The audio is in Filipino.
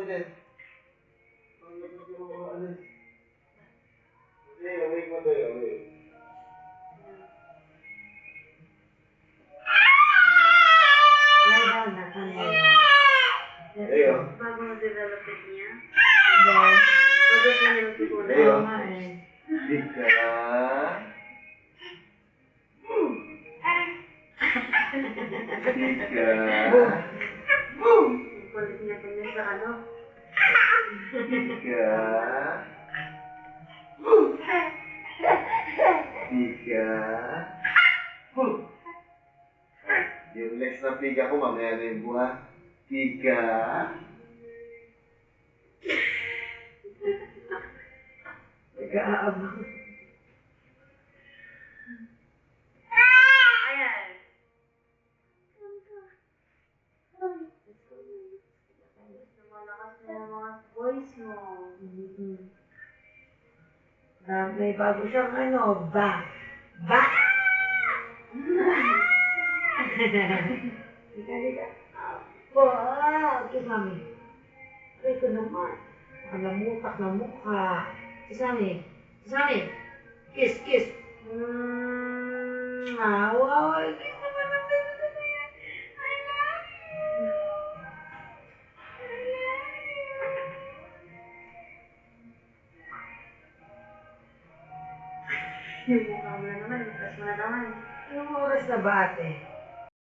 dyan. Awake mo tayo, awake. Lie down na kanina. Leo. Bago mag-develop niya. Yes. Bago po niya magsisimula. Leo. Oo nga eh. Tika. Tika. Ang kulit niya po niya sa ano. Tika. Tika. Yung next na piga ko, mamaya na yung buha. Tika. Nag-aabang. Ayan. Lumalakas na yung mga voice mo. May bago siyang ano, ba. Ba! Lika. Wow! Kiss mami. Ay ko naman. Nakalamutak na mukha. Kiss mami. Kiss mami. Kiss. Wow! Kiss naman ang baby ko na yan. I love you. Yung mukha mo na naman, ipas mo na naman. Anong oras na ba ate?